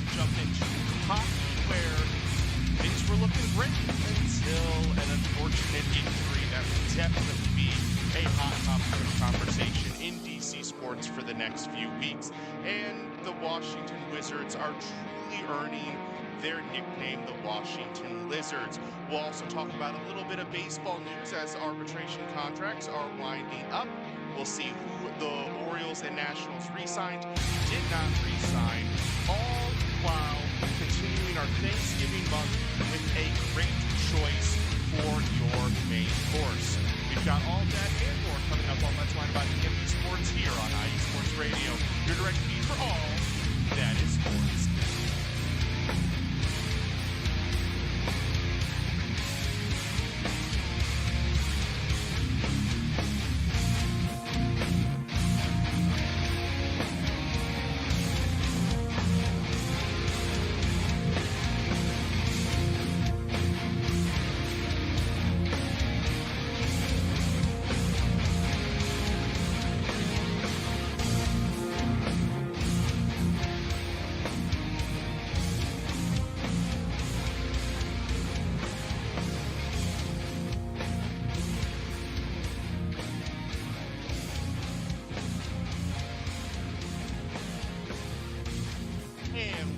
ahead and jump into hockey, where things were looking great until an unfortunate injury that will definitely be a hot topic of conversation in DC sports for the next few weeks. And the Washington Wizards are truly earning their nickname, the Washington Lizards. We'll also talk about a little bit of baseball news as arbitration contracts are winding up. We'll see who the Orioles and Nationals re-signed, did not re-sign, all while continuing our Thanksgiving month with a great choice for your main course. We've got all that and more coming up on Let's Wine About DMV Sports here on IE Sports Radio, your direct feed for all that is sports.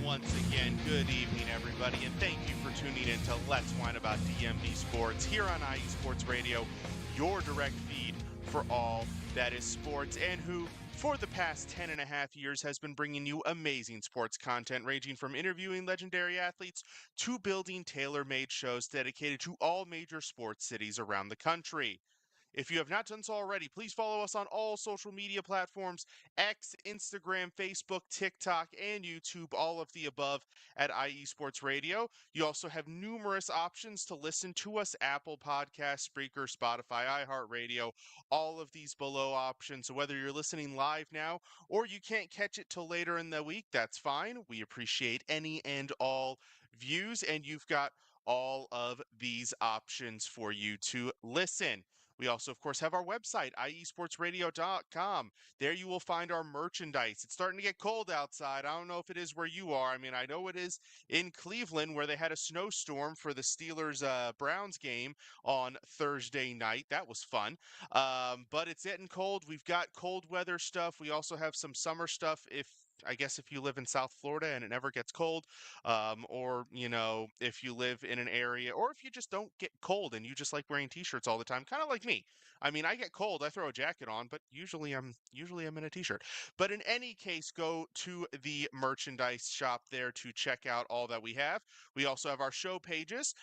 Once again, good evening, everybody, and thank you for tuning in to Let's Wine About DMV Sports here on IE Sports Radio, your direct feed for all that is sports, and who, for the past 10 and a half years, has been bringing you amazing sports content, ranging from interviewing legendary athletes to building tailor-made shows dedicated to all major sports cities around the country. If you have not done so already, please follow us on all social media platforms, X, Instagram, Facebook, TikTok, and YouTube, all of the above at IE Sports Radio. You also have numerous options to listen to us: Apple Podcasts, Spreaker, Spotify, iHeartRadio, all of these below options. So whether you're listening live now or you can't catch it till later in the week, that's fine. We appreciate any and all views, and you've got all of these options for you to listen. We also, of course, have our website, iesportsradio.com. There you will find our merchandise. It's starting to get cold outside. I don't know if it is where you are. I mean, I know it is in Cleveland, where they had a snowstorm for the Steelers-Browns game on Thursday night. That was fun. But it's getting cold. We've got cold weather stuff. We also have some summer stuff I guess if you live in South Florida and it never gets cold, or, if you live in an area, or if you just don't get cold and you just like wearing t-shirts all the time, kind of like me. I mean, I get cold, I throw a jacket on, but usually I'm in a t-shirt. But in any case, go to the merchandise shop there to check out all that we have. We also have our show pages,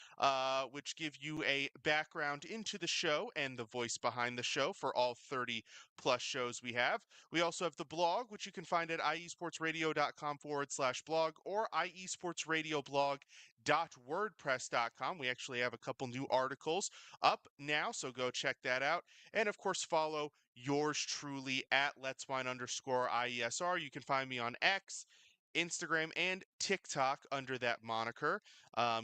which give you a background into the show and the voice behind the show for all 30 plus shows we have. We also have the blog, which you can find at iesportsradio.com/blog or iesportsradioblog.wordpress.com. We actually have a couple new articles up now, so go check that out. And of course, follow yours truly at letswine_IESR. You can find me on X, Instagram, and TikTok under that moniker.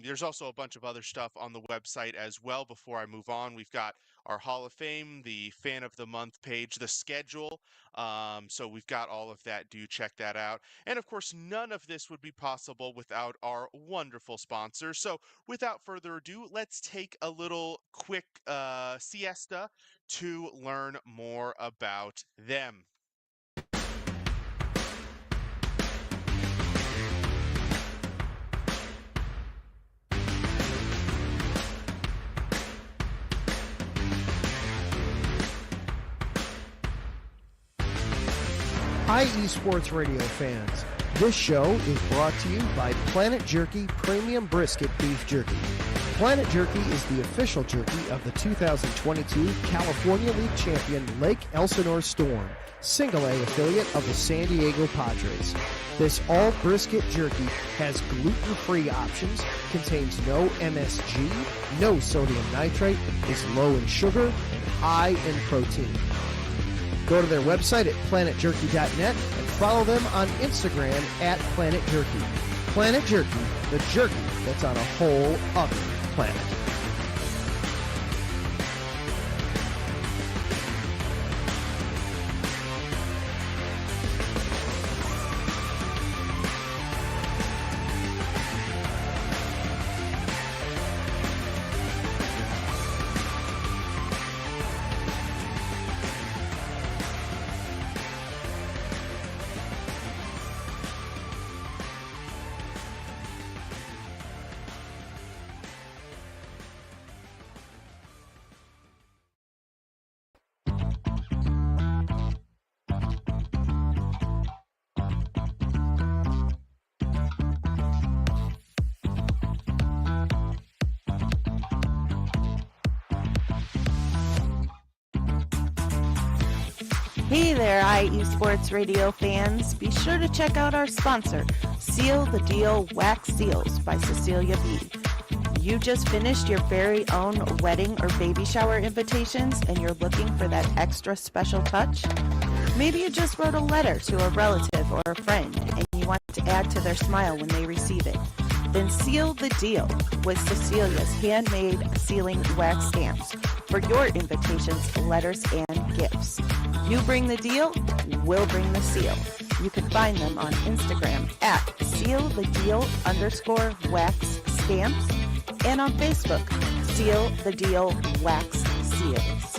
There's also a bunch of other stuff on the website as well. Before I move on, we've got our Hall of Fame, the Fan of the Month page, the schedule. So we've got all of that. Do check that out. And of course, none of this would be possible without our wonderful sponsors. So without further ado, let's take a little quick siesta to learn more about them. IE Sports Radio fans, this show is brought to you by Planet Jerky Premium Brisket Beef Jerky. Planet Jerky is the official jerky of the 2022 California League champion Lake Elsinore Storm, single-A affiliate of the San Diego Padres. This all-brisket jerky has gluten-free options, contains no MSG, no sodium nitrate, is low in sugar, and high in protein. Go to their website at planetjerky.net and follow them on Instagram at Planet Jerky. Planet Jerky, the jerky that's on a whole other planet. Hey there, IE Sports Radio fans. Be sure to check out our sponsor, Seal the Deal Wax Seals by Cecilia B. You just finished your very own wedding or baby shower invitations and you're looking for that extra special touch? Maybe you just wrote a letter to a relative or a friend and you want to add to their smile when they receive it. Then seal the deal with Cecilia's handmade sealing wax stamps for your invitations, letters, and gifts. You bring the deal, we'll bring the seal. You can find them on Instagram at sealthedeal_wax stamps and on Facebook, Seal the Deal Wax Seals.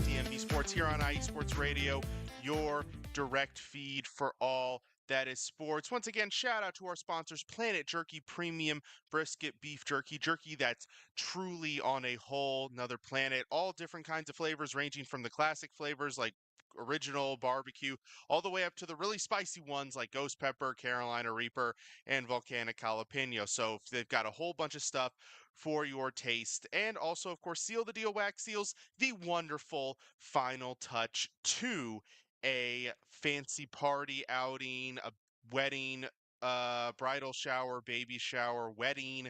DMV Sports here on IE Sports Radio, your direct feed for all that is sports. Once again, shout out to our sponsors, Planet Jerky Premium Brisket Beef Jerky. Jerky that's truly on a whole nother planet. All different kinds of flavors, ranging from the classic flavors like original barbecue, all the way up to the really spicy ones like ghost pepper, Carolina Reaper, and volcanic jalapeno. So they've got a whole bunch of stuff for your taste. And also, of course, Seal the Deal Wax Seals, the wonderful final touch to a fancy party outing, a wedding, bridal shower, baby shower, wedding,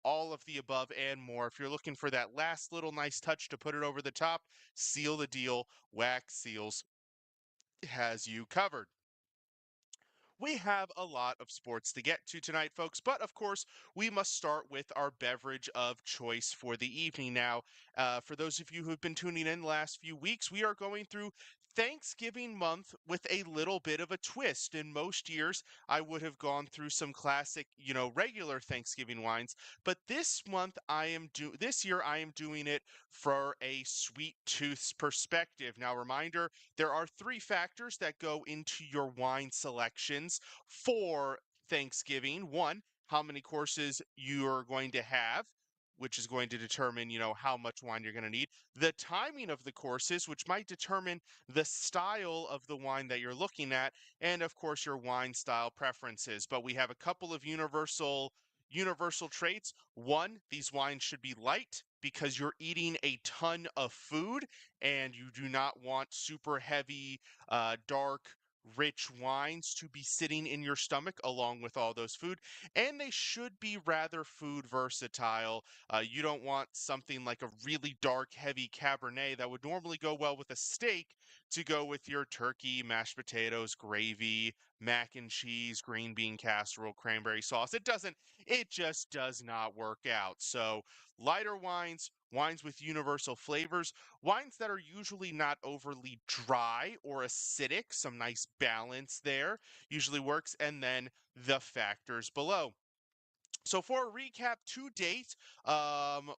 all of the above and more. If you're looking for that last little nice touch to put it over the top, Seal the Deal Wax Seals has you covered. We have a lot of sports to get to tonight, folks, but of course, we must start with our beverage of choice for the evening. Now, for those of you who've been tuning in the last few weeks, we are going through Thanksgiving month with a little bit of a twist. In most years, I would have gone through some classic, regular Thanksgiving wines, but this year I am doing it for a sweet tooth perspective. Now, reminder, there are 3 factors that go into your wine selections for Thanksgiving. 1, how many courses you're going to have, which is going to determine, how much wine you're going to need. The timing of the courses, which might determine the style of the wine that you're looking at, and of course your wine style preferences. But we have a couple of universal traits. 1, these wines should be light because you're eating a ton of food and you do not want super heavy, dark, rich wines to be sitting in your stomach along with all those food. And they should be rather food versatile. You don't want something like a really dark, heavy Cabernet that would normally go well with a steak to go with your turkey, mashed potatoes, gravy, mac and cheese, green bean casserole, cranberry sauce. It just does not work out. So lighter wines, wines with universal flavors, wines that are usually not overly dry or acidic, some nice balance there usually works, and then the factors below. So for a recap to date,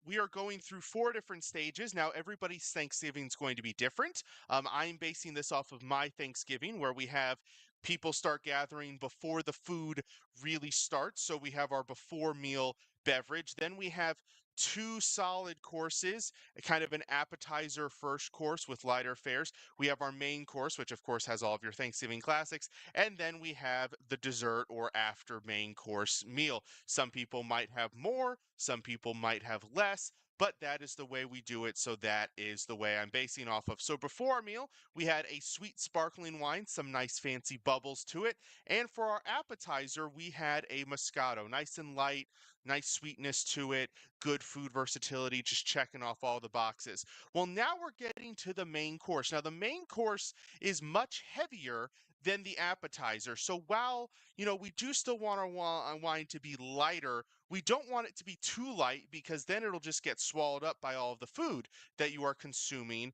we are going through 4 different stages. Now, everybody's Thanksgiving is going to be different. I'm basing this off of my Thanksgiving, where we have people start gathering before the food really starts. So we have our before meal beverage. Then we have 2 solid courses, kind of an appetizer first course with lighter fares. We have our main course, which of course has all of your Thanksgiving classics. And then we have the dessert or after main course meal. Some people might have more, some people might have less, but that is the way we do it. So that is the way I'm basing off of. So before our meal, we had a sweet sparkling wine, some nice fancy bubbles to it. And for our appetizer, we had a Moscato, nice and light, nice sweetness to it, good food versatility, just checking off all the boxes. Well, now we're getting to the main course. Now, the main course is much heavier than the appetizer. So while, we do still want our wine to be lighter, we don't want it to be too light because then it'll just get swallowed up by all of the food that you are consuming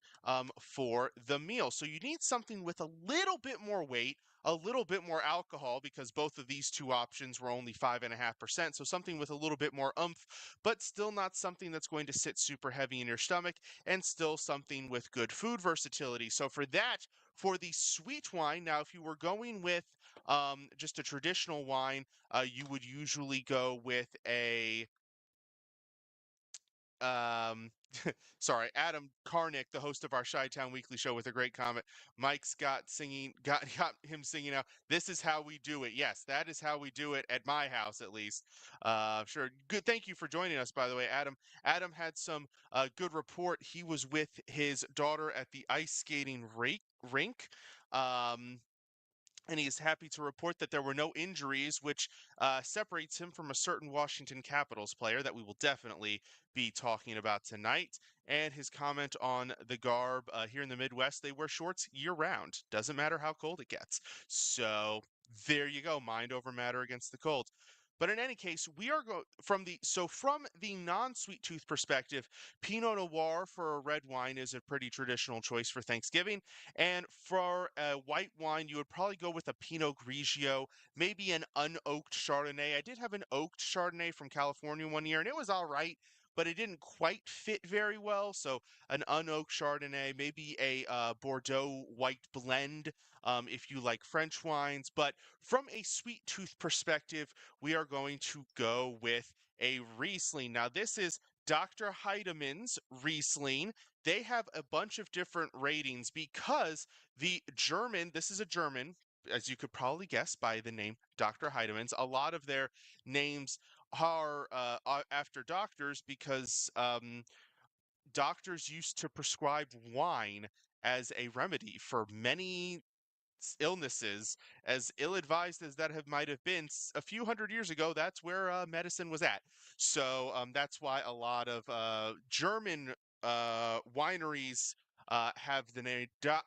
for the meal. So you need something with a little bit more weight, a little bit more alcohol, because both of these 2 options were only 5.5%. So something with a little bit more oomph, but still not something that's going to sit super heavy in your stomach, and still something with good food versatility. So for that, for the sweet wine, now if you were going with just a traditional wine, you would usually go with a um, sorry, Adam Karnick, the host of our Chi-Town Weekly show, with a great comment. Mike's got him singing out. This is how we do it. Yes, that is how we do it at my house, at least. Sure. Good. Thank you for joining us, by the way, Adam. Adam had some good report. He was with his daughter at the ice skating rink. Um, and he is happy to report that there were no injuries, which separates him from a certain Washington Capitals player that we will definitely be talking about tonight. And his comment on the garb here in the Midwest, they wear shorts year round. Doesn't matter how cold it gets. So there you go, mind over matter against the cold. But in any case, we are from the non-sweet tooth perspective, Pinot Noir for a red wine is a pretty traditional choice for Thanksgiving. And for a white wine, you would probably go with a Pinot Grigio, maybe an unoaked Chardonnay. I did have an oaked Chardonnay from California one year, and it was all right, but it didn't quite fit very well. So an unoaked Chardonnay, maybe a Bordeaux white blend if you like French wines. But from a sweet tooth perspective, we are going to go with a Riesling. Now, this is Dr. Heidemann's Riesling. They have a bunch of different ratings because this is a German, as you could probably guess by the name Dr. Heidemann's. A lot of their names are after doctors because doctors used to prescribe wine as a remedy for many illnesses. As ill-advised as that might have been a few hundred years ago, that's where medicine was at. So that's why a lot of German wineries have the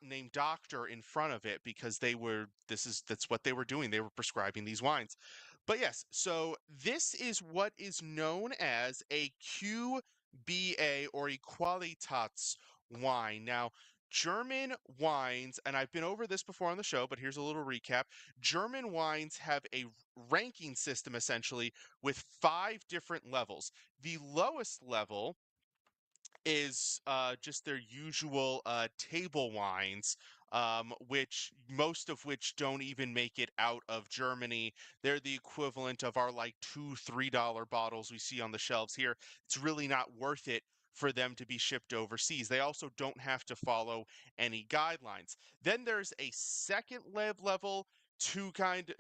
name doctor in front of it, because that's what they were doing. They were prescribing these wines. But yes, so this is what is known as a QBA, or a Qualitats wine. Now, German wines, and I've been over this before on the show, but here's a little recap. German wines have a ranking system, essentially, with 5 different levels. The lowest level is just their usual table wines, which most of which don't even make it out of Germany. They're the equivalent of our like $2-3 bottles we see on the shelves here. It's really not worth it for them to be shipped overseas. They also don't have to follow any guidelines. Then there's a second level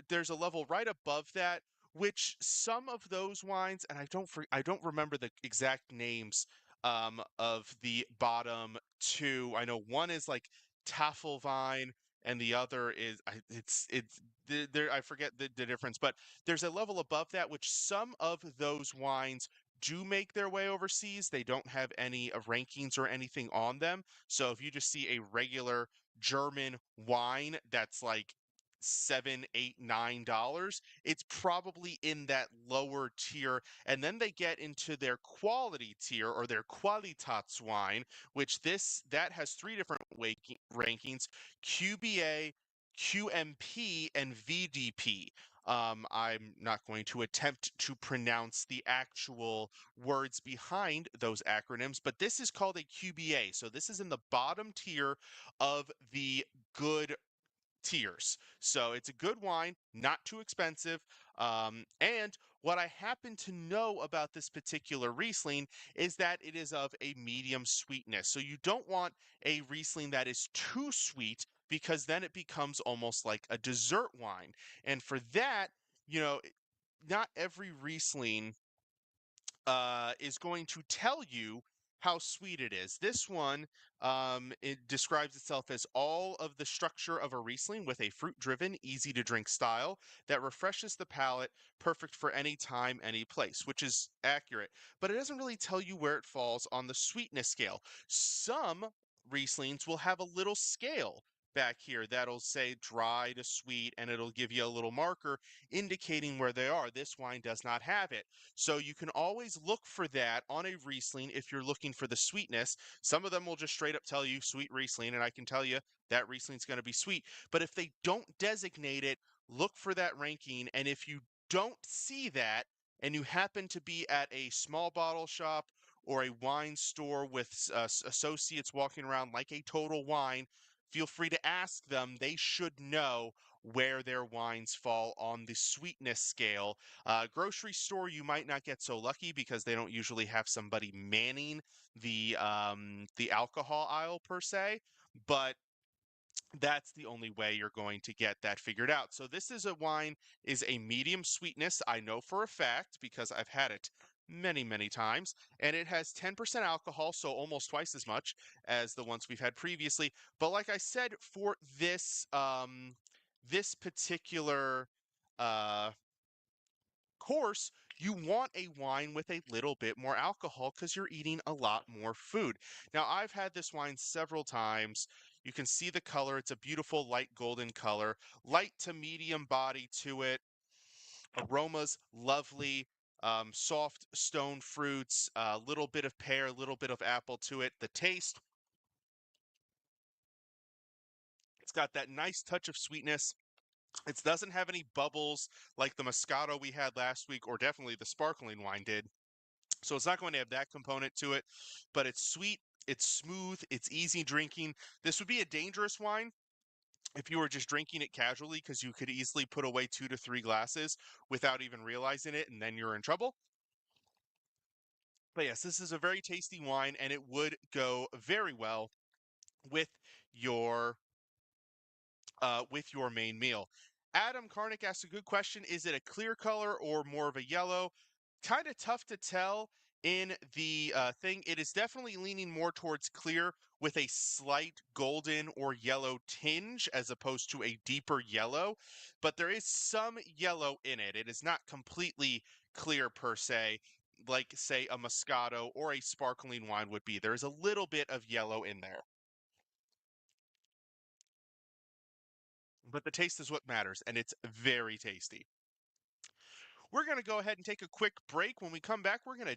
there's a level right above that, which some of those wines, and I don't remember the exact names of the bottom two. I know one is like Tafelwein, and the other is there. I forget the difference, but there's a level above that, which some of those wines do make their way overseas. They don't have any rankings or anything on them. So if you just see a regular German wine that's like $7, $8, $9, it's probably in that lower tier. And then they get into their quality tier, or their Qualitats wine, which that has 3 different rankings: QBA, QMP, and VDP. I'm not going to attempt to pronounce the actual words behind those acronyms, but this is called a QBA. So this is in the bottom tier of the good tiers. So it's a good wine, not too expensive. And what I happen to know about this particular Riesling is that it is of a medium sweetness. So you don't want a Riesling that is too sweet, because then it becomes almost like a dessert wine. And for that, not every Riesling is going to tell you how sweet it is. This one, it describes itself as all of the structure of a Riesling, with a fruit-driven, easy-to-drink style that refreshes the palate, perfect for any time, any place, which is accurate. But it doesn't really tell you where it falls on the sweetness scale. Some Rieslings will have a little scale back here that'll say dry to sweet, and it'll give you a little marker indicating where they are. This wine does not have it. So you can always look for that on a Riesling if you're looking for the sweetness. Some of them will just straight up tell you sweet Riesling, and I can tell you that Riesling's going to be sweet. But if they don't designate it, look for that ranking. And if you don't see that, and you happen to be at a small bottle shop or a wine store with associates walking around like a Total Wine, feel free to ask them. They should know where their wines fall on the sweetness scale. Grocery store, you might not get so lucky because they don't usually have somebody manning the alcohol aisle per se, but that's the only way you're going to get that figured out. So this is a medium sweetness. I know for a fact because I've had it many, many times, and it has 10% alcohol, so almost twice as much as the ones we've had previously. But like I said, for this particular uh, course, you want a wine with a little bit more alcohol because you're eating a lot more food. Now, I've had this wine several times. You can see the color. It's a beautiful light golden color, light to medium body to it. Aroma's lovely, soft stone fruits, a little bit of pear, a little bit of apple to it. The taste, it's got that nice touch of sweetness. It doesn't have any bubbles like the Moscato we had last week, or definitely the sparkling wine did. So it's not going to have that component to it, but it's sweet, it's smooth, it's easy drinking. This would be a dangerous wine if you were just drinking it casually because you could easily put away 2 to 3 glasses without even realizing it, and then you're in trouble. But yes, this is a very tasty wine, and it would go very well with your main meal. Adam Karnick asked a good question. Is it a clear color or more of a yellow? Kind of tough to tell in the thing. It is definitely leaning more towards clear with a slight golden or yellow tinge as opposed to a deeper yellow. But there is some yellow in it. It is not completely clear per se, like, say, a Moscato or a sparkling wine would be. There is a little bit of yellow in there. But the taste is what matters, and it's very tasty. We're going to go ahead and take a quick break. When we come back, we're going to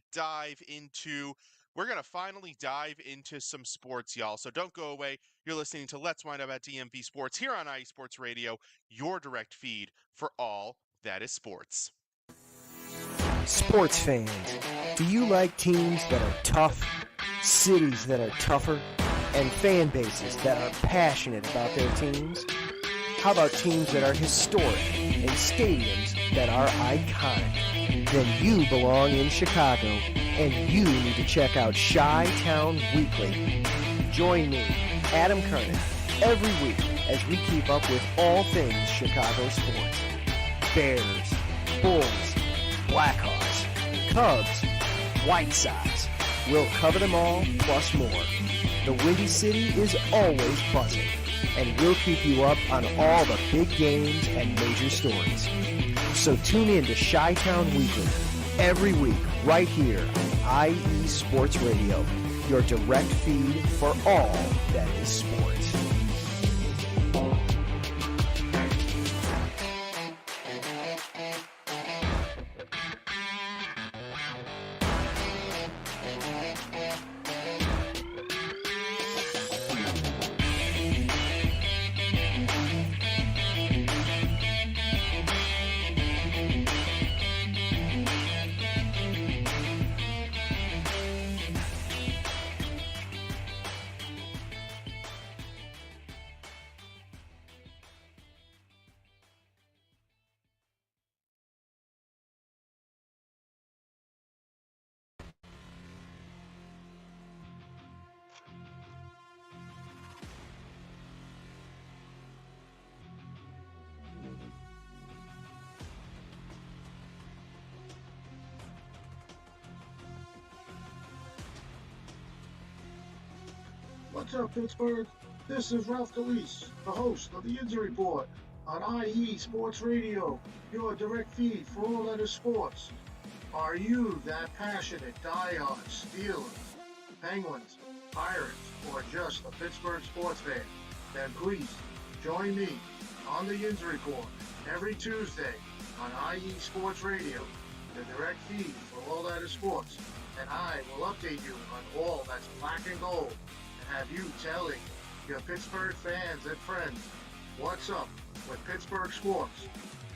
finally dive into some sports, y'all. So don't go away. You're listening to Let's Wind Up at DMV Sports here on IE Sports Radio, your direct feed for all that is sports. Sports fans, do you like teams that are tough, cities that are tougher, and fan bases that are passionate about their teams? How about teams that are historic and stadiums that are iconic? Then you belong in Chicago, and you need to check out Chi-Town Weekly. Join me, Adam Karnick, every week as we keep up with all things Chicago sports. Bears, Bulls, Blackhawks, Cubs, White Sox. We'll cover them all, plus more. The Windy City is always buzzing, and we'll keep you up on all the big games and major stories. So tune in to Chi-Town Weekly every week right here on IE Sports Radio, your direct feed for all that is sports. What's up, Pittsburgh? This is Ralph Galise, the host of the Injury Report on IE Sports Radio, your direct feed for all that is sports. Are you that passionate diehard Steelers, Penguins, Pirates, or just a Pittsburgh sports fan? Then please join me on the Injury Report every Tuesday on IE Sports Radio, the direct feed for all that is sports. And I will update you on all that's black and gold, have you telling your Pittsburgh fans and friends what's up with Pittsburgh sports.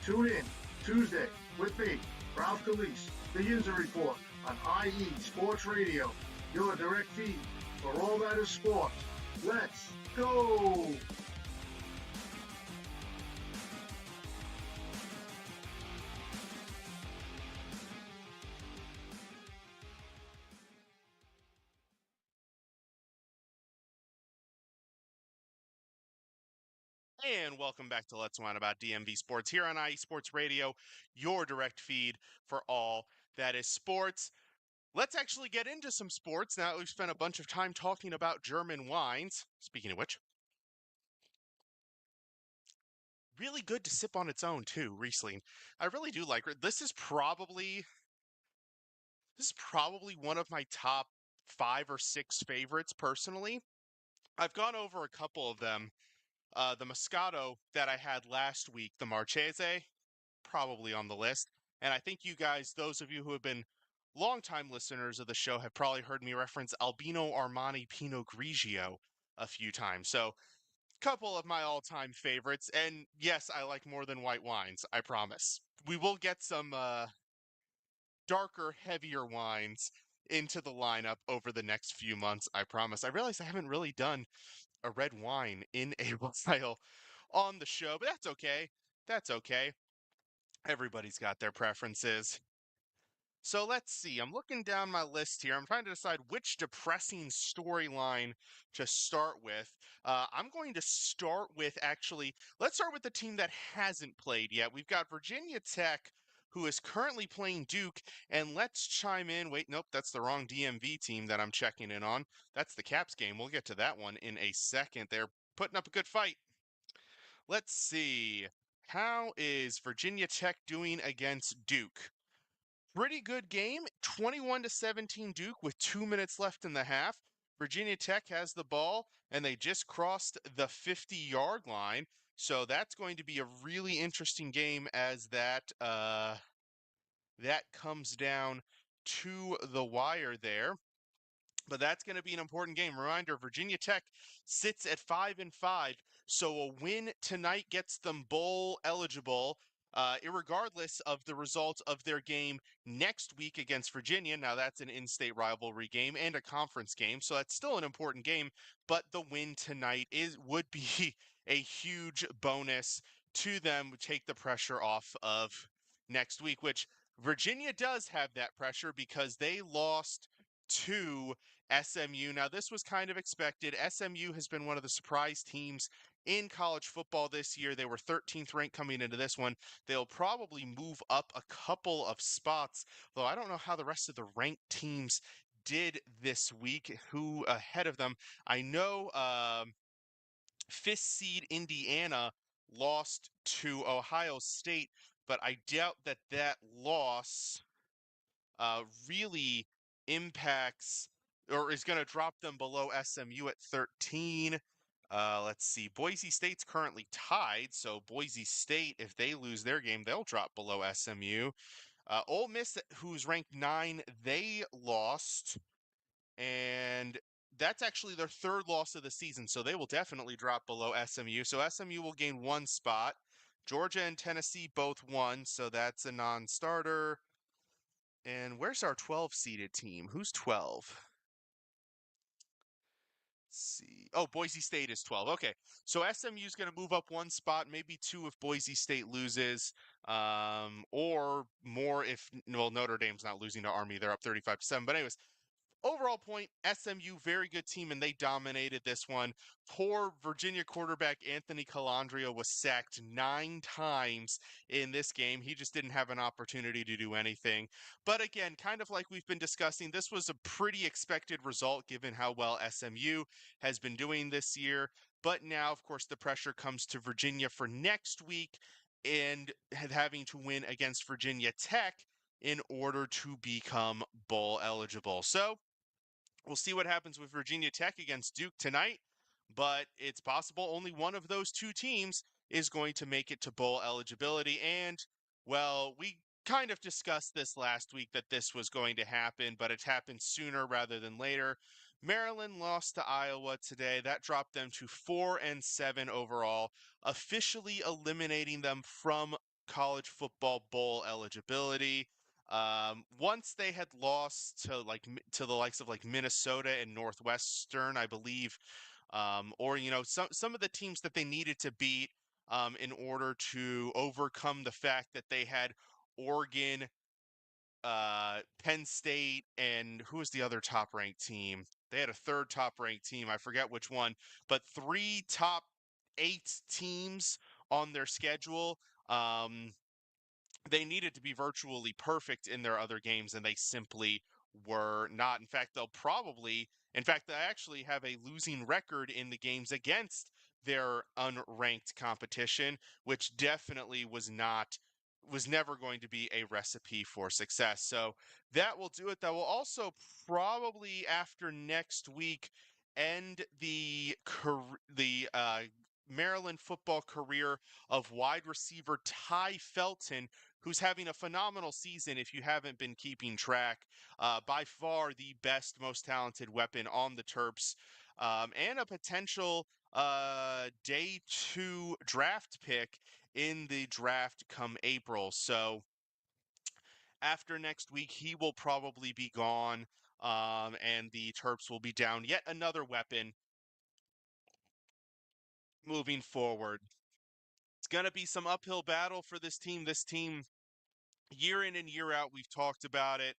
Tune in Tuesday with me, Ralph Galise, the Injury Report on IE Sports Radio, your direct feed for all that is sports. Let's go! And welcome back to Let's Whine About DMV Sports here on IE Sports Radio, your direct feed for all that is sports. Let's actually get into some sports now that we've spent a bunch of time talking about German wines. Speaking of which, really good to sip on its own too, Riesling. I really do like it. This is probably one of my top 5 or 6 favorites personally. I've gone over a couple of them. The Moscato that I had last week, the Marchese, probably on the list. And I think you guys, those of you who have been longtime listeners of the show, have probably heard me reference Albino Armani Pinot Grigio a few times. So, a couple of my all-time favorites. And yes, I like more than white wines, I promise. We will get some darker, heavier wines into the lineup over the next few months, I promise. I realize I haven't really done a red wine in a while on the show, but that's okay. That's okay. Everybody's got their preferences. So let's see. I'm looking down my list here. I'm trying to decide which depressing storyline to start with. I'm going to start with let's start with the team that hasn't played yet. We've got Virginia Tech, who is currently playing Duke. And let's chime in. Wait, nope, that's the wrong DMV team that I'm checking in on. That's the Caps game. We'll get to that one in a second. They're putting up a good fight. Let's see. How is Virginia Tech doing against Duke? Pretty good game, 21-17 Duke with 2 minutes left in the half. Virginia Tech has the ball, and they just crossed the 50-yard line. So that's going to be a really interesting game as that comes down to the wire there. But that's going to be an important game. Reminder, Virginia Tech sits at 5-5, so a win tonight gets them bowl eligible, irregardless of the result of their game next week against Virginia. Now, that's an in-state rivalry game and a conference game, so that's still an important game, but the win tonight would be a huge bonus to them, take the pressure off of next week, which Virginia does have that pressure because they lost to SMU. Now, this was kind of expected. SMU has been one of the surprise teams in college football this year. They were 13th ranked coming into this one. They'll probably move up a couple of spots, though I don't know how the rest of the ranked teams did this week. Who ahead of them? I know 5th seed Indiana lost to Ohio State, but I doubt that loss really impacts or is going to drop them below SMU at 13. Let's see. Boise State's currently tied, so Boise State, if they lose their game, they'll drop below SMU. Ole Miss, who's ranked 9, they lost, and that's actually their 3rd loss of the season, so they will definitely drop below SMU. So SMU will gain 1 spot. Georgia and Tennessee both won, so that's a non-starter. And where's our 12-seeded team? Who's 12? Let's see. Oh, Boise State is 12. Okay. So SMU's going to move up 1 spot, maybe 2 if Boise State loses, or more if, well, Notre Dame's not losing to Army. They're up 35-7. But anyways, overall point, SMU, very good team, and they dominated this one. Poor Virginia quarterback Anthony Calandria was sacked 9 times in this game. He just didn't have an opportunity to do anything. But again, kind of like we've been discussing, this was a pretty expected result given how well SMU has been doing this year. But now, of course, the pressure comes to Virginia for next week and having to win against Virginia Tech in order to become bowl eligible. So we'll see what happens with Virginia Tech against Duke tonight, but it's possible only one of those 2 teams is going to make it to bowl eligibility. And, well, we kind of discussed this last week that this was going to happen, but it happened sooner rather than later. Maryland lost to Iowa today. That dropped them to 4-7 overall, officially eliminating them from college football bowl eligibility. Once they had lost to the likes of like Minnesota and Northwestern, I believe, or some of the teams that they needed to beat in order to overcome the fact that they had Oregon, Penn State, and who was the other top ranked team? They had a 3rd top ranked team. I forget which one, but 3 top 8 teams on their schedule. They needed to be virtually perfect in their other games, and they simply were not. In fact, they actually have a losing record in the games against their unranked competition, which definitely was never going to be a recipe for success. So that will do it. That will also probably after next week end the Maryland football career of wide receiver Ty Felton, who's having a phenomenal season if you haven't been keeping track. By far the best, most talented weapon on the Terps, and a potential day 2 draft pick in the draft come April. So after next week, he will probably be gone, and the Terps will be down yet another weapon moving forward. It's going to be some uphill battle for this team. This team, year in and year out, we've talked about it.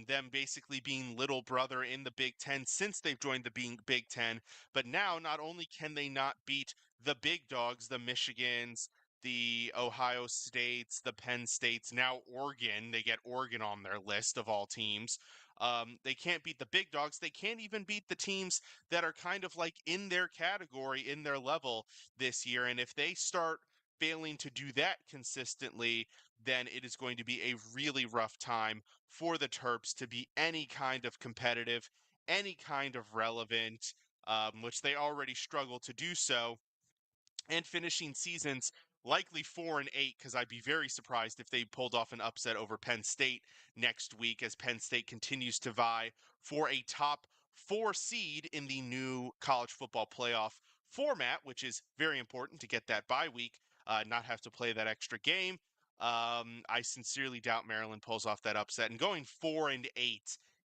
Them basically being little brother in the Big Ten since they've joined the Big Ten. But now, not only can they not beat the big dogs, the Michigans, the Ohio States, the Penn States, now Oregon, they get Oregon on their list of all teams. They can't beat the big dogs. They can't even beat the teams that are kind of like in their category, in their level this year. And if they start failing to do that consistently, then it is going to be a really rough time for the Terps to be any kind of competitive, any kind of relevant, which they already struggle to do so, and finishing seasons likely 4-8, because I'd be very surprised if they pulled off an upset over Penn State next week, as Penn State continues to vie for a top 4 seed in the new college football playoff format, which is very important to get that bye week, not have to play that extra game. I sincerely doubt Maryland pulls off that upset, and going 4-8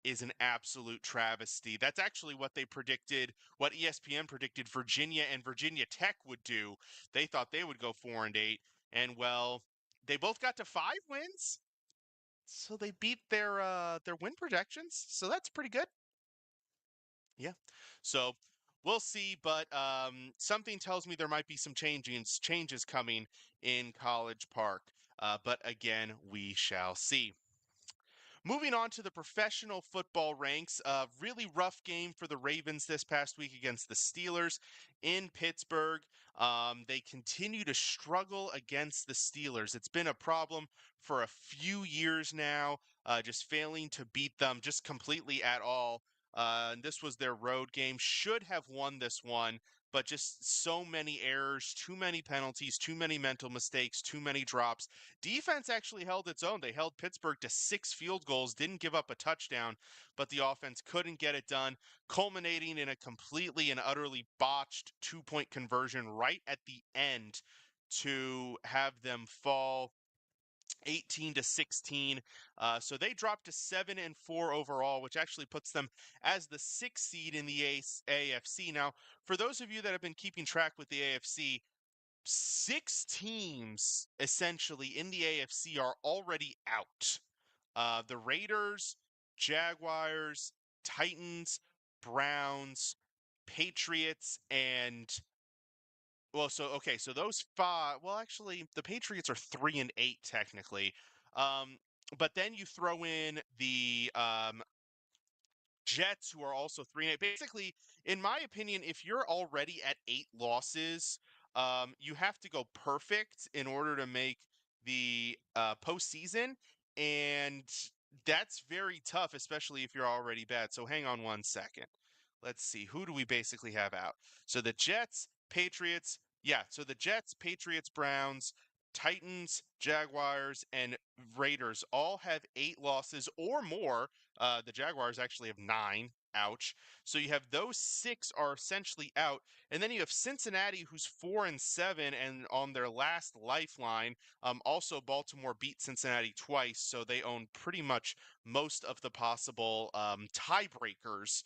is an absolute travesty. That's actually what they predicted, what ESPN predicted Virginia and Virginia Tech would do. They thought they would go 4-8, and well, they both got to 5 wins, so they beat their win projections. So that's pretty good. Yeah. So we'll see, but something tells me there might be some changes coming in College Park. But again, we shall see. Moving on to the professional football ranks, really rough game for the Ravens this past week against the Steelers in Pittsburgh. They continue to struggle against the Steelers. It's been a problem for a few years now, just failing to beat them just completely at all. And this was their road game. Should have won this one, but just so many errors, too many penalties, too many mental mistakes, too many drops. Defense actually held its own. They held Pittsburgh to 6 field goals, didn't give up a touchdown, but the offense couldn't get it done, culminating in a completely and utterly botched 2-point conversion right at the end to have them fall 18-16. So they dropped to 7-4 overall, which actually puts them as the 6th seed in the AFC. Now, for those of you that have been keeping track with the AFC, 6 teams essentially in the AFC are already out. The Raiders, Jaguars, Titans, Browns, Patriots, and so those 5. Well, actually, the Patriots are 3-8 technically. But then you throw in the Jets, who are also 3-8. Basically, in my opinion, if you're already at 8 losses, you have to go perfect in order to make the postseason, and that's very tough, especially if you're already bad. So hang on one second. Let's see. Who do we basically have out? So the Jets, Patriots. Yeah, so the Jets, Patriots, Browns, Titans, Jaguars, and Raiders all have 8 losses or more. The Jaguars actually have 9. Ouch. So you have those 6 are essentially out. And then you have Cincinnati, who's 4-7 and on their last lifeline. Also, Baltimore beat Cincinnati twice, so they own pretty much most of the possible tiebreakers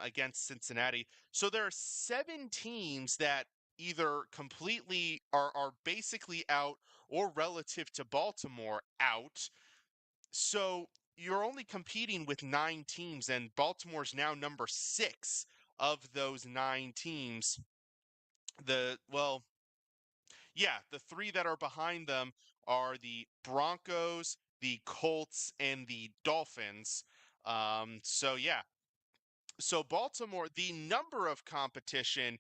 against Cincinnati. So there are 7 teams that either completely are basically out or relative to Baltimore out. So you're only competing with 9 teams, and Baltimore's now number 6 of those 9 teams. the three that are behind them are the Broncos, the Colts, and the Dolphins. So Baltimore, the number of competition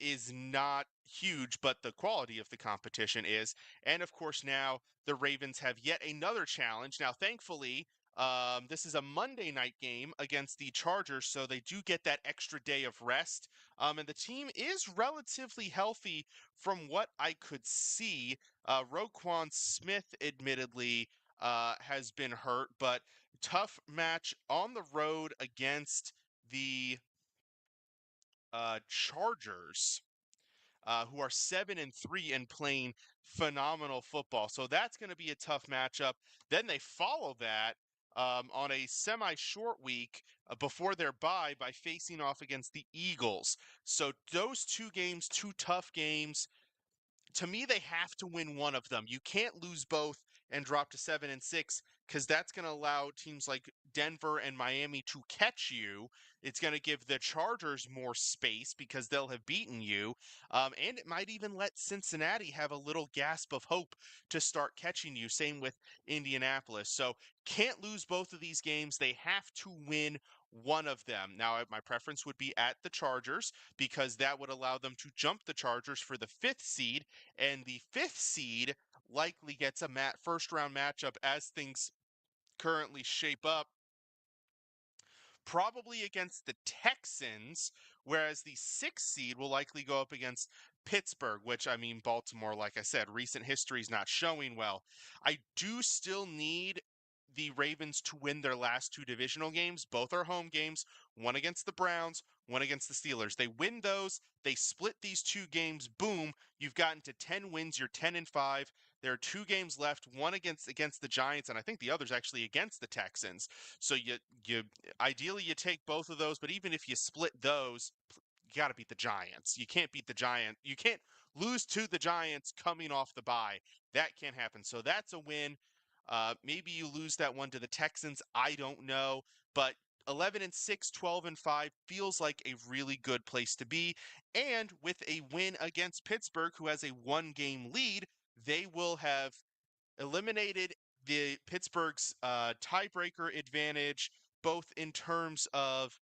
is not huge, but the quality of the competition is. And of course, now the Ravens have yet another challenge. Now, thankfully, this is a Monday night game against the Chargers, so they do get that extra day of rest. And the team is relatively healthy from what I could see. Roquan Smith, admittedly, has been hurt, but tough match on the road against the Chargers, who are 7-3 and playing phenomenal football. So that's going to be a tough matchup. Then they follow that on a semi-short week before their bye by facing off against the Eagles. So those two games, two tough games. To me, they have to win one of them. You can't lose both and drop to 7-6 because that's going to allow teams like Denver and Miami to catch you. It's going to give the Chargers more space because they'll have beaten you. And it might even let Cincinnati have a little gasp of hope to start catching you. Same with Indianapolis. So can't lose both of these games. They have to win one of them. Now, my preference would be at the Chargers because that would allow them to jump the Chargers for the 5th seed, and the 5th seed likely gets a first round matchup as things currently shape up, probably against the Texans, whereas the 6th seed will likely go up against Pittsburgh, which, I mean, Baltimore, like I said, recent history is not showing well. I do still need the Ravens to win their last two divisional games. Both are home games, one against the Browns, one against the Steelers. They win those, they split these two games, boom, you've gotten to 10 wins, you're 10-5. There are two games left, one against the Giants, and I think the other's actually against the Texans. So you ideally you take both of those, but even if you split those, you got to beat the Giants. You can't beat the Giants. You can't lose to the Giants coming off the bye. That can't happen. So that's a win. Maybe you lose that one to the Texans. I don't know, but 11-6, 12-5 feels like a really good place to be. And with a win against Pittsburgh, who has a 1-game lead, they will have eliminated the Pittsburgh's tiebreaker advantage, both in terms of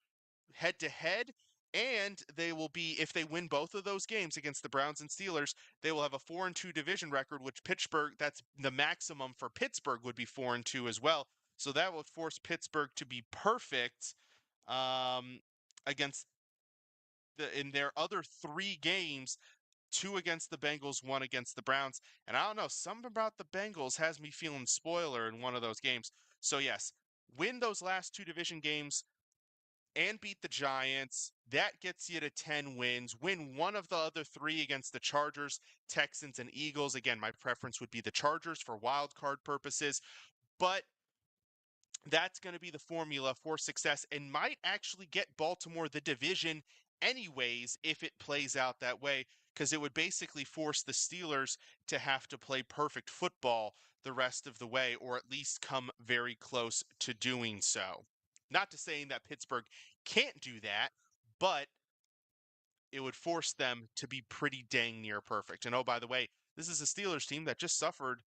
head to head, and they will be, if they win both of those games against the Browns and Steelers, they will have a 4-2 division record, which Pittsburgh, that's the maximum for Pittsburgh, would be 4-2 as well. So that would force Pittsburgh to be perfect against in their other 3 games, 2 against the Bengals, 1 against the Browns. And I don't know, something about the Bengals has me feeling spoiler in one of those games. So yes, win those last 2 division games and beat the Giants. That gets you to 10 wins. Win one of the other 3 against the Chargers, Texans, and Eagles. Again, my preference would be the Chargers for wild card purposes, but that's going to be the formula for success and might actually get Baltimore the division anyways if it plays out that way, because it would basically force the Steelers to have to play perfect football the rest of the way, or at least come very close to doing so. Not to saying that Pittsburgh can't do that, but it would force them to be pretty dang near perfect. And oh, by the way, this is a Steelers team that just suffered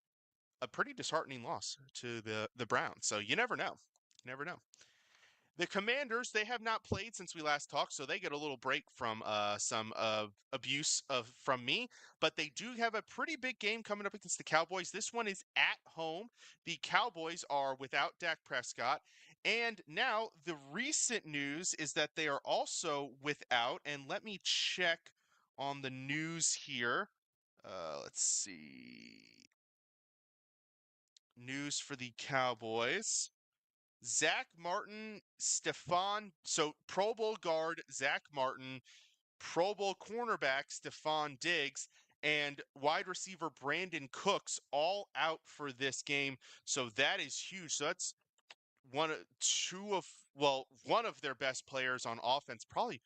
a pretty disheartening loss to the Browns. So you never know. Never know. The Commanders, they have not played since we last talked, so they get a little break from some abuse from me. But they do have a pretty big game coming up against the Cowboys. This one is at home. The Cowboys are without Dak Prescott. And now the recent news is that they are also without, and let me check on the news here. Let's see. News for the Cowboys. Zach Martin, so Pro Bowl guard Zach Martin, Pro Bowl cornerback Stephon Diggs, and wide receiver Brandon Cooks all out for this game. So that is huge. So that's one of their best players on offense. Probably,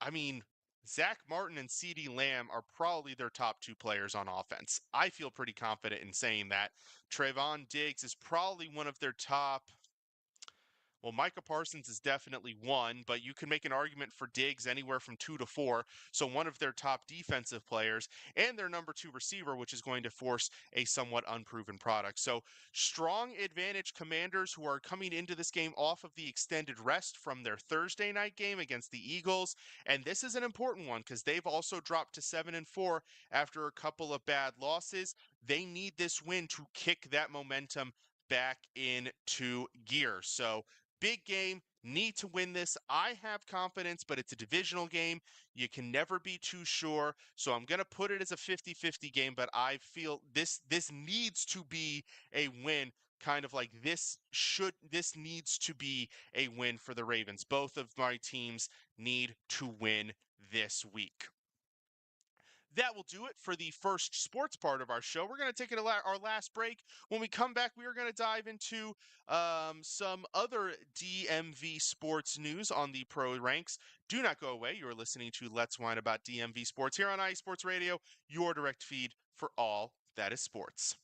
I mean, Zach Martin and CeeDee Lamb are probably their top 2 players on offense. I feel pretty confident in saying that. Trayvon Diggs is probably one of their top, Well, Micah Parsons is definitely one, but you can make an argument for Diggs anywhere from 2 to 4. So one of their top defensive players and their number 2 receiver, which is going to force a somewhat unproven product. So strong advantage Commanders, who are coming into this game off of the extended rest from their Thursday night game against the Eagles. And this is an important one because they've also dropped to 7-4 after a couple of bad losses. They need this win to kick that momentum back into gear. So big game, need to win this. I have confidence, but it's a divisional game. You can never be too sure. So I'm going to put it as a 50-50 game, but I feel this needs to be a win. Kind of like this needs to be a win for the Ravens. Both of my teams need to win this week. That will do it for the first sports part of our show. We're going to take our last break. When we come back, we are going to dive into some other DMV sports news on the pro ranks. Do not go away. You're listening to Let's Whine About DMV Sports here on IE Sports Radio, your direct feed for all that is sports.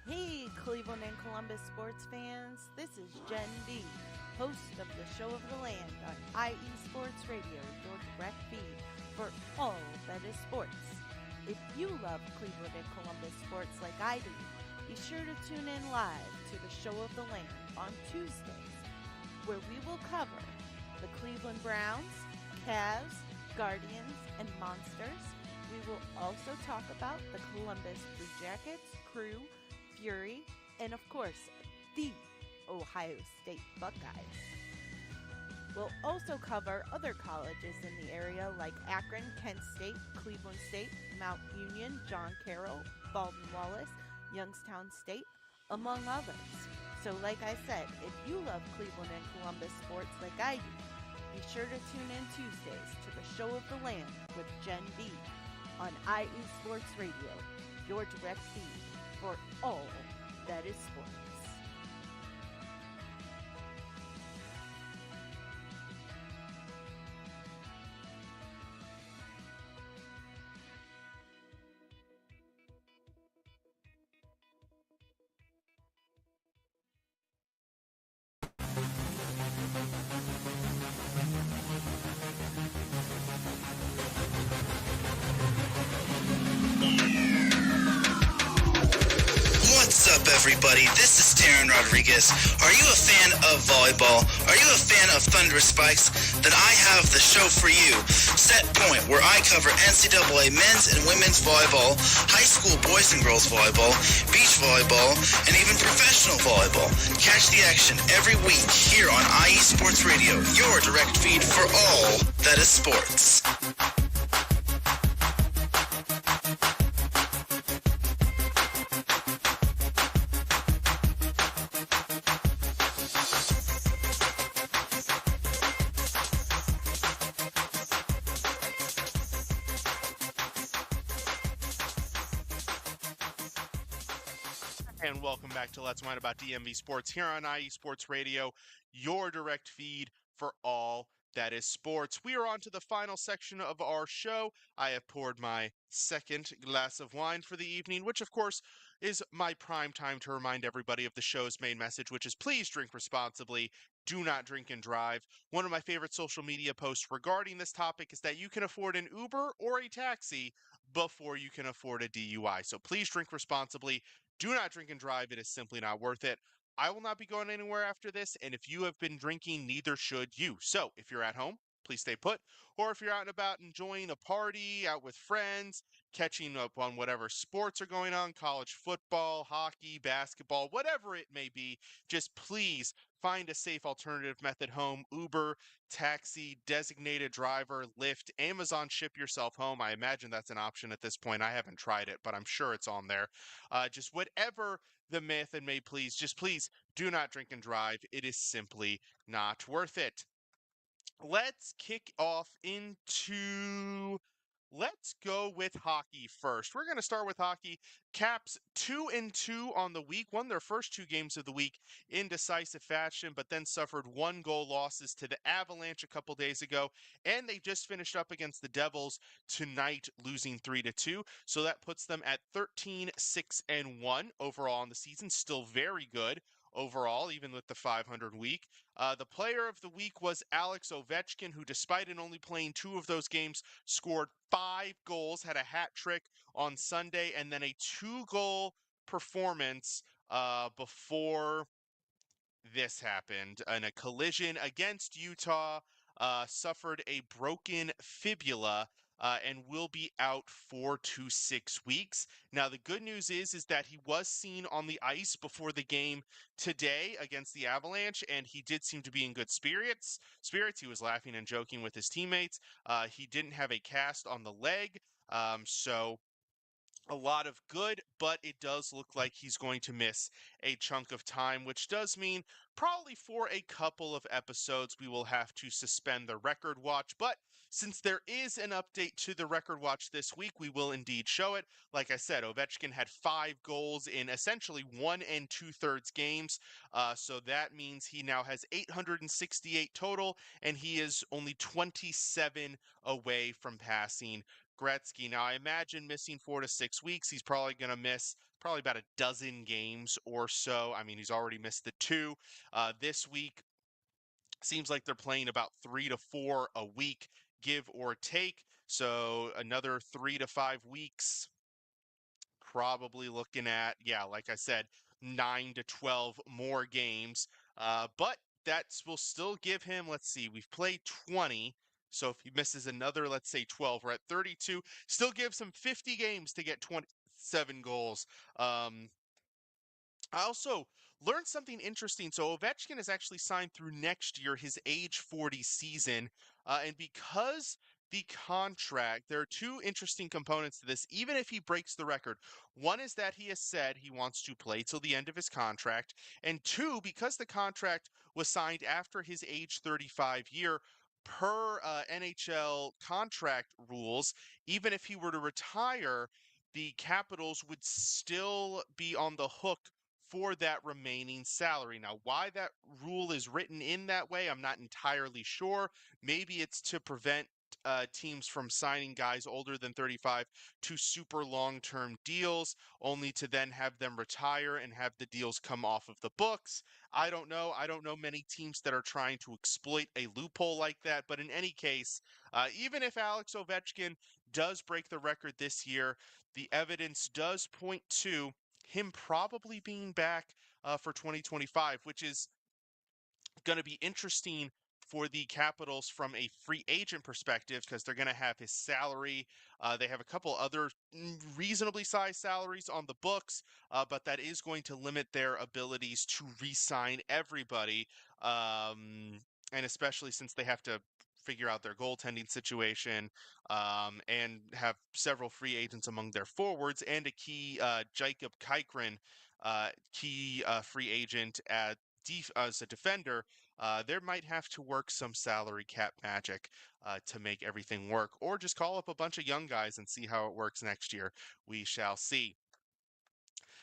Hey, Cleveland and Columbus sports fans. This is Jen B, host of the Show of the Land on IE Sports Radio, your direct feed for all that is sports. If you love Cleveland and Columbus sports like I do, be sure to tune in live to the Show of the Land on Tuesdays, where we will cover the Cleveland Browns, Cavs, Guardians, and Monsters. We will also talk about the Columbus Blue Jackets, Crew, Fury, and of course, the Ohio State Buckeyes. We'll also cover other colleges in the area like Akron, Kent State, Cleveland State, Mount Union, John Carroll, Baldwin Wallace, Youngstown State, among others. So like I said, if you love Cleveland and Columbus sports like I do, be sure to tune in Tuesdays to the Show of the Land with Jen B on IE Sports Radio, your direct feed for all that is sports. What's up, everybody? This is Darren Rodriguez. Are you a fan of volleyball? Are you a fan of thunderous spikes? Then I have the show for you. Set Point, where I cover NCAA men's and women's volleyball, high school boys and girls volleyball, beach volleyball, and even professional volleyball. Catch the action every week here on IE Sports Radio, your direct feed for all that is sports. And welcome back to Let's Whine About DMV Sports here on IE Sports Radio, your direct feed for all that is sports. We are on to the final section of our show. I have poured my second glass of wine for the evening, which of course is my prime time to remind everybody of the show's main message, which is please drink responsibly. Do not drink and drive. One of my favorite social media posts regarding this topic is that you can afford an Uber or a taxi before you can afford a DUI. So please drink responsibly. Do not drink and drive. It is simply not worth it. I will not be going anywhere after this, and if you have been drinking, neither should you. So if you're at home, please stay put. Or if you're out and about enjoying a party, out with friends, catching up on whatever sports are going on, college football, hockey, basketball, whatever it may be, just please find a safe alternative method home. Uber, taxi, designated driver, Lyft, Amazon ship yourself home. I imagine that's an option at this point. I haven't tried it, but I'm sure it's on there. Just whatever the method may please, just please do not drink and drive. It is simply not worth it. Let's kick off into let's go with hockey first. We're going to start with hockey. Caps 2-2 on the week, won their first 2 games of the week in decisive fashion, but then suffered 1-goal losses to the Avalanche a couple days ago, and they just finished up against the Devils tonight, losing 3-2. So that puts them at 13-6-1 overall on the season. Still very good overall, even with the 500 week. The player of the week was Alex Ovechkin, who, despite it only playing 2 of those games, scored 5 goals, had a hat trick on Sunday, and then a 2-goal performance before this happened. In a collision against Utah, suffered a broken fibula and will be out 4 to 6 weeks. Now, the good news is that he was seen on the ice before the game today against the Avalanche, and he did seem to be in good spirits. He was laughing and joking with his teammates. He didn't have a cast on the leg, so a lot of good, but it does look like he's going to miss a chunk of time, which does mean probably for a couple of episodes we will have to suspend the record watch. But since there is an update to the record watch this week, we will indeed show it. Like I said, Ovechkin had 5 goals in essentially 1 2/3 games. So that means he now has 868 total, and he is only 27 away from passing Gretzky. Now, I imagine missing 4 to 6 weeks, he's probably going to miss probably about a dozen games or so. I mean, he's already missed the 2 this week. Seems like they're playing about 3 to 4 a week, give or take. So another 3 to 5 weeks, probably looking at, yeah, like I said, 9 to 12 more games. But that will still give him, let's see, we've played 20. So if he misses another, let's say 12, we're at 32. Still gives him 50 games to get 27 goals. I also learned something interesting. So Ovechkin is actually signed through next year, his age 40 season. And because the contract, there are 2 interesting components to this, even if he breaks the record. One is that he has said he wants to play till the end of his contract. And 2, because the contract was signed after his age 35 year, per NHL contract rules, even if he were to retire, the Capitals would still be on the hook for that remaining salary. Now, why that rule is written in that way, I'm not entirely sure. Maybe it's to prevent teams from signing guys older than 35 to super long-term deals, only to then have them retire and have the deals come off of the books. I don't know. I don't know many teams that are trying to exploit a loophole like that. But in any case, even if Alex Ovechkin does break the record this year, the evidence does point to him probably being back for 2025, which is going to be interesting for the Capitals from a free agent perspective because they're going to have his salary. They have a couple other reasonably sized salaries on the books, but that is going to limit their abilities to re-sign everybody, and especially since they have to figure out their goaltending situation and have several free agents among their forwards and a key Jacob Kykren, key free agent as a defender. There might have to work some salary cap magic to make everything work, or just call up a bunch of young guys and see how it works next year. We shall see.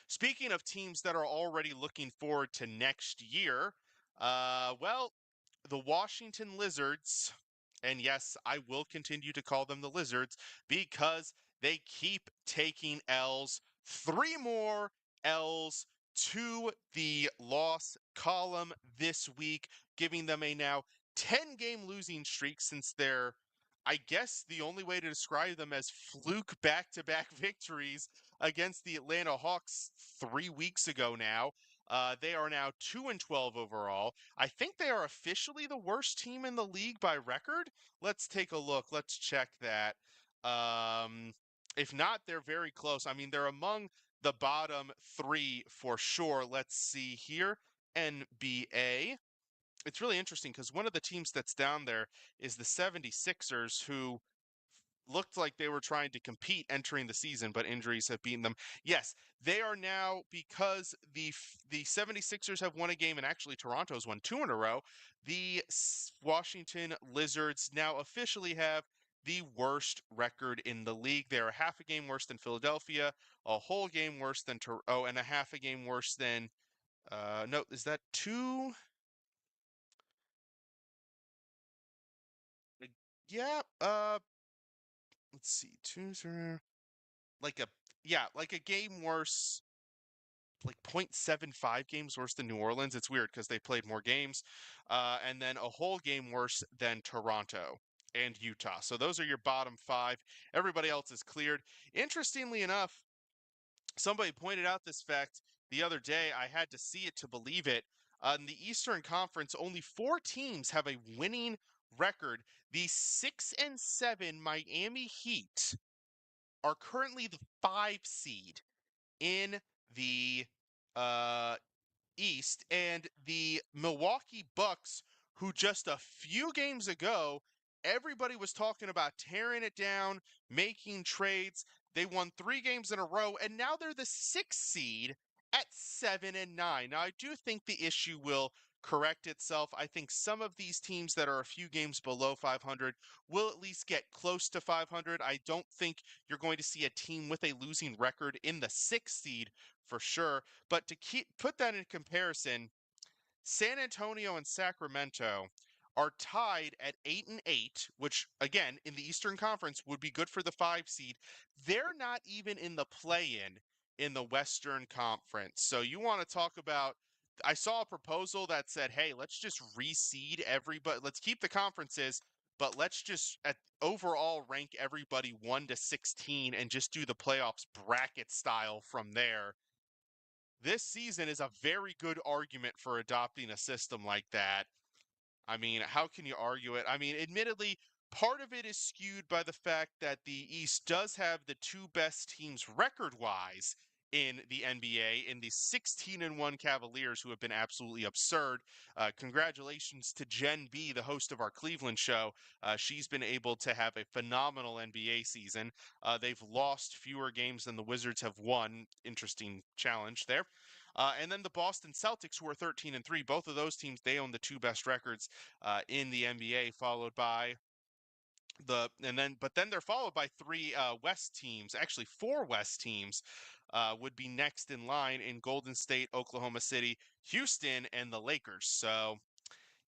Speaking of teams that are already looking forward to next year, well, the Washington Lizards, and yes, I will continue to call them the Lizards because they keep taking L's. 3 more L's to the loss column this week, giving them a now 10-game losing streak since they're, I guess the only way to describe them as fluke back-to-back victories against the Atlanta Hawks 3 weeks ago now. They are now 2-12 overall. I think they are officially the worst team in the league by record. Let's take a look. Let's check that. If not, they're very close. I mean, they're among the bottom 3 for sure. Let's see here. NBA. It's really interesting because one of the teams that's down there is the 76ers, who looked like they were trying to compete entering the season, but injuries have beaten them. Yes, they are now, because the 76ers have won a game, and actually Toronto's won 2 in a row. The Washington Lizards now officially have the worst record in the league. They're a half a game worse than Philadelphia, a whole game worse than and a half a game worse than no, is that two? Yeah, let's see, two, like a yeah, like a game worse, like 0.75 games worse than New Orleans. It's weird because they played more games, and then a whole game worse than Toronto and Utah. So those are your bottom five. Everybody else is cleared. Interestingly enough, somebody pointed out this fact the other day. I had to see it to believe it. In the Eastern Conference, only four teams have a winning record. The 6-7 Miami Heat are currently the 5 seed in the uh, East, and the Milwaukee Bucks, who just a few games ago, everybody was talking about tearing it down, making trades. They won 3 games in a row, and now they're the 6th seed at 7-9. Now, I do think the issue will correct itself. I think some of these teams that are a few games below 500 will at least get close to 500. I don't think you're going to see a team with a losing record in the 6th seed for sure. But to put that in comparison, San Antonio and Sacramento are tied at 8-8, which again in the Eastern Conference would be good for the 5 seed. They're not even in the play-in the Western Conference. So you want to talk about, I saw a proposal that said, hey, let's just reseed everybody. Let's keep the conferences, but let's just overall rank everybody 1 to 16 and just do the playoffs bracket style from there. This season is a very good argument for adopting a system like that. I mean, how can you argue it? I mean, admittedly, part of it is skewed by the fact that the East does have the two best teams record-wise in the NBA in the 16-1 Cavaliers, who have been absolutely absurd. Congratulations to Jen B, the host of our Cleveland show. She's been able to have a phenomenal NBA season. They've lost fewer games than the Wizards have won. Interesting challenge there. And then the Boston Celtics, who are 13-3. Both of those teams, they own the two best records in the NBA, followed by but then they're followed by three West teams. Actually, four West teams would be next in line in Golden State, Oklahoma City, Houston, and the Lakers. So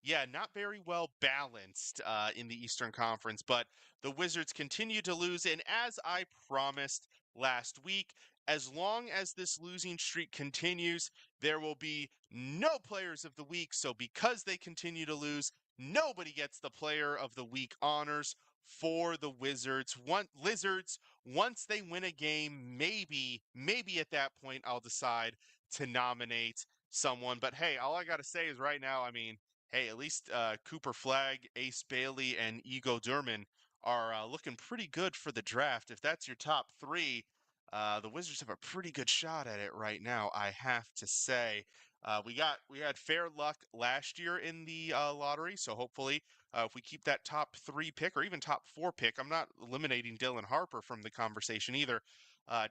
yeah, not very well balanced in the Eastern Conference, but the Wizards continue to lose. And as I promised last week, as long as this losing streak continues, there will be no players of the week. So because they continue to lose, nobody gets the player of the week honors for the Wizards. Once they win a game, maybe at that point I'll decide to nominate someone. But hey, all I got to say is right now, I mean, hey, at least Cooper Flagg, Ace Bailey, and Ego Durman are looking pretty good for the draft. If that's your top three, the Wizards have a pretty good shot at it right now, I have to say. We had fair luck last year in the lottery, so hopefully if we keep that top 3 pick or even top 4 pick, I'm not eliminating Dylan Harper from the conversation either.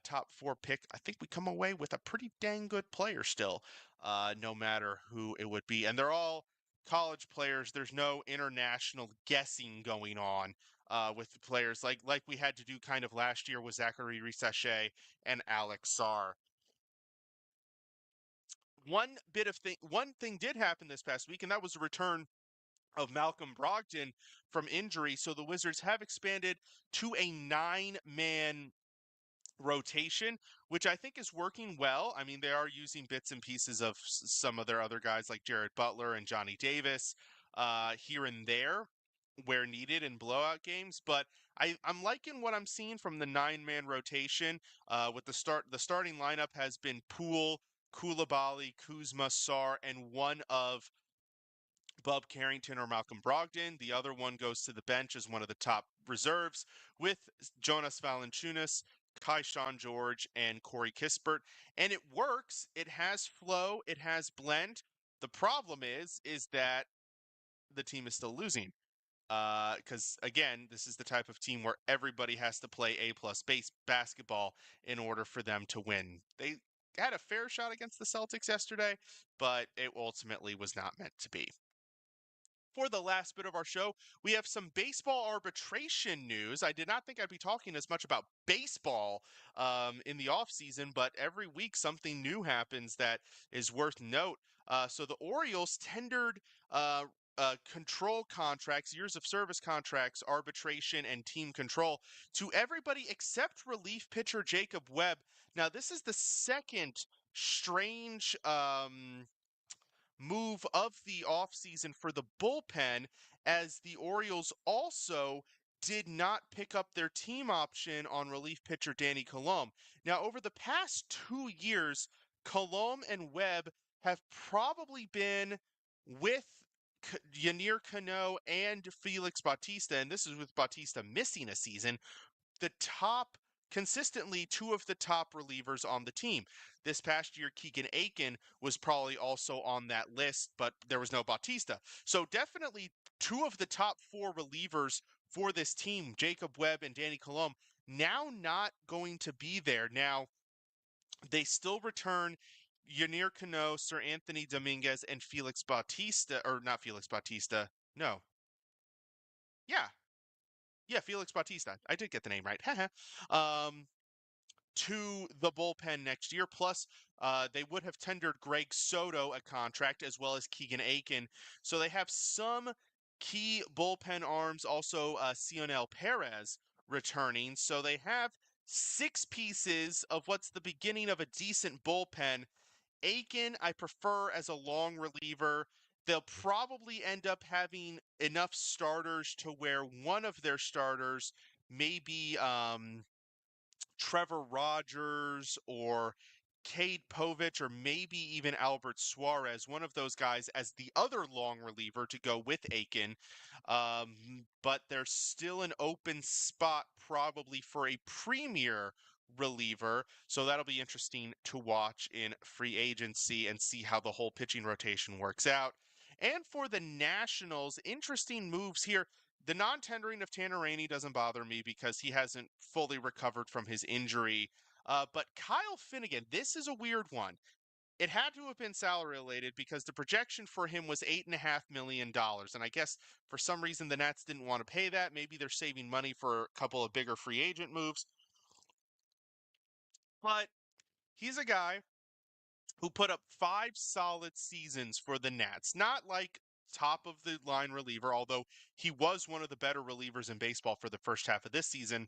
Top 4 pick, I think we come away with a pretty dang good player still, no matter who it would be. And they're all college players. There's no international guessing going on with the players like we had to do kind of last year with Zachary Risache and Alex Sarr. One thing did happen this past week, and that was the return of Malcolm Brogdon from injury. So the Wizards have expanded to a 9-man rotation, which I think is working well. I mean, they are using bits and pieces of some of their other guys like Jared Butler and Johnny Davis here and there where needed in blowout games, but I'm liking what I'm seeing from the 9-man rotation. With the starting lineup has been Poole, Koulibaly, Kuzma, Sarr, and one of Bub Carrington or Malcolm Brogdon. The other one goes to the bench as one of the top reserves with Jonas Valanciunas, Kai Sean George, and Corey Kispert. And it works. It has flow. It has blend. The problem is that the team is still losing. Because again, this is the type of team where everybody has to play A+ base basketball in order for them to win. They had a fair shot against the Celtics yesterday, but it ultimately was not meant to be. For the last bit of our show, we have some baseball arbitration news. I did not think I'd be talking as much about baseball in the offseason, but every week something new happens that is worth note. So the Orioles tendered control contracts, years of service contracts, arbitration, and team control to everybody except relief pitcher Jacob Webb. Now, this is the second strange move of the offseason for the bullpen, as the Orioles also did not pick up their team option on relief pitcher Danny Colomé. Now, over the past 2 years, Colomé and Webb have probably been with Yennier Cano and Felix Bautista, and this is with Bautista missing a season, consistently two of the top relievers on the team. This past year, Keegan Aiken was probably also on that list, but there was no Bautista. So definitely two of the top 4 relievers for this team, Jacob Webb and Danny Colomé, now not going to be there. Now, they still return Yennier Cano, Sir Anthony Dominguez, and Felix Bautista, or not Felix Bautista, no. Yeah, Felix Bautista. I did get the name right. To the bullpen next year. Plus, they would have tendered Greg Soto a contract, as well as Keegan Aiken. So they have some key bullpen arms, also Cionel Perez returning. So they have 6 pieces of what's the beginning of a decent bullpen. Aiken, I prefer as a long reliever. They'll probably end up having enough starters to where one of their starters may be Trevor Rogers or Cade Povich, or maybe even Albert Suarez, one of those guys as the other long reliever to go with Aiken. But there's still an open spot probably for a premier reliever, so that'll be interesting to watch in free agency and see how the whole pitching rotation works out. And for the Nationals, interesting moves here. The non-tendering of Tanner Rainey doesn't bother me because he hasn't fully recovered from his injury. But Kyle Finnegan, this is a weird one. It had to have been salary related because the projection for him was $8.5 million. And I guess for some reason the Nats didn't want to pay that. Maybe they're saving money for a couple of bigger free agent moves. But he's a guy who put up 5 solid seasons for the Nats. Not like top of the line reliever, although he was one of the better relievers in baseball for the first half of this season.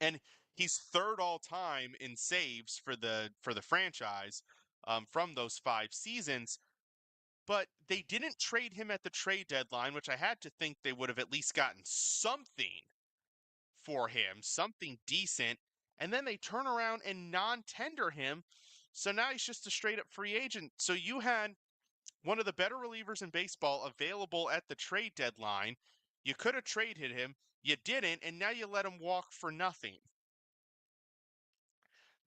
And he's 3rd all time in saves for the franchise from those 5 seasons. But they didn't trade him at the trade deadline, which I had to think they would have at least gotten something for him, something decent. And then they turn around and non-tender him. So now he's just a straight up free agent. So you had one of the better relievers in baseball available at the trade deadline. You could have traded him. You didn't, and now you let him walk for nothing.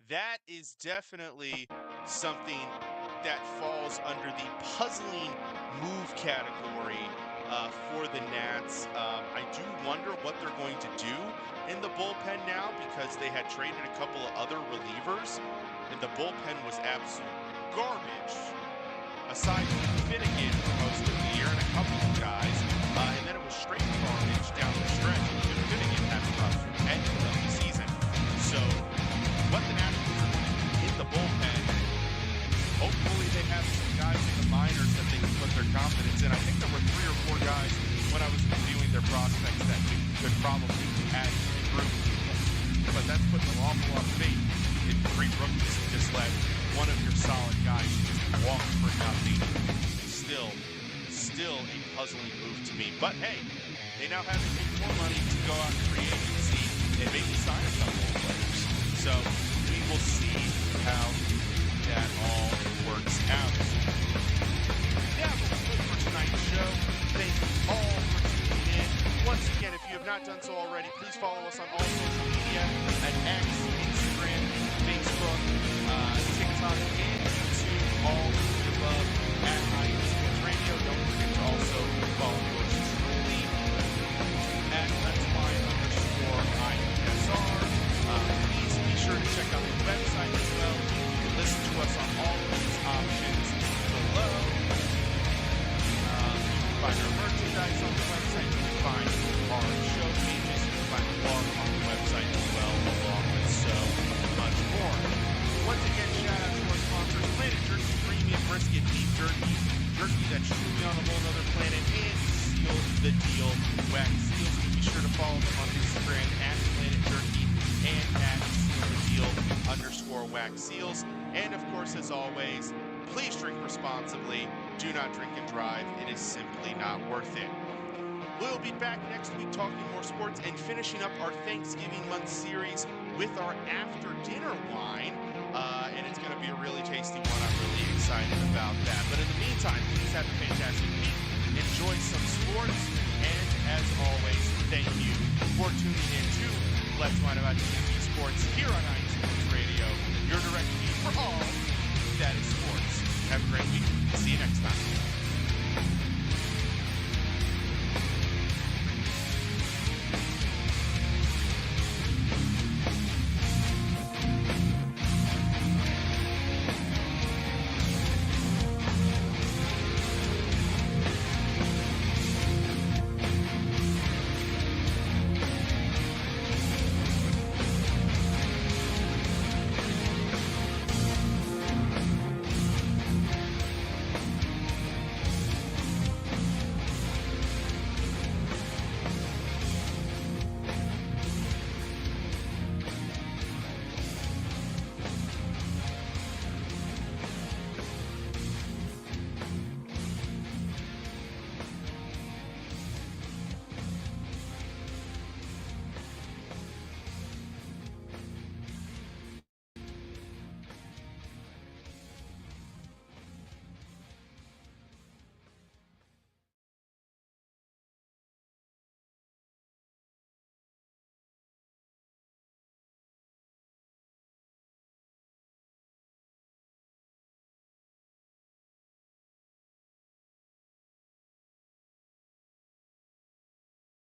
That is definitely something that falls under the puzzling move category for the Nats. I do wonder what they're going to do in the bullpen now, because they had traded a couple of other relievers, and the bullpen was absolute garbage, aside from Finnegan for most of the year and a couple of guys, and then it was straight garbage down the stretch. Even Finnegan had a rough end of the season. So what the Nationals are going to do in the bullpen, hopefully they have some guys in the minors that they can put their confidence in. I think there were 3 or 4 guys when I was reviewing their prospects that could probably add to the group. But that's putting an awful lot of faith in 3 rookies to just let one of your solid guys just walk for nothing. Still a puzzling move to me. But hey, they now have to make more money to go out in free agency and maybe sign a couple of players. So we will see how that all works out. Yeah, but that's it for tonight's show. Thank you all for tuning in. Once again, if you have not done so already, please follow us on all social media at X, Instagram, Facebook, TikTok, and YouTube, all of the above at IESports Radio. Don't forget to also follow yours truly at Let'sFly_IESR. Please be sure to check out the website as well. You can listen to us on all of these options below. You can find our Otherwise, on the website, you can find our show pages. You can find the blog on the website as well, along with so much more. Once again, shout out to our sponsors, Planet Jerky Premium Brisket Beef Jerky. Jerky that's truly on a whole other planet, and Seal the Deal Wax Seals. Be sure to follow them on Instagram at Planet Jerky and at _wax seals. And of course, as always, please drink responsibly. Do not drink and drive. It is simply not worth it. We'll be back next week talking more sports and finishing up our Thanksgiving month series with our after dinner wine. And it's going to be a really tasty one. I'm really excited about that. But in the meantime, please have a fantastic week. Enjoy some sports. And as always, thank you for tuning in to Let's Wine About DMV Sports here on IE Sports Radio, your direct feed for all that is sports. Have a great week. See you next time.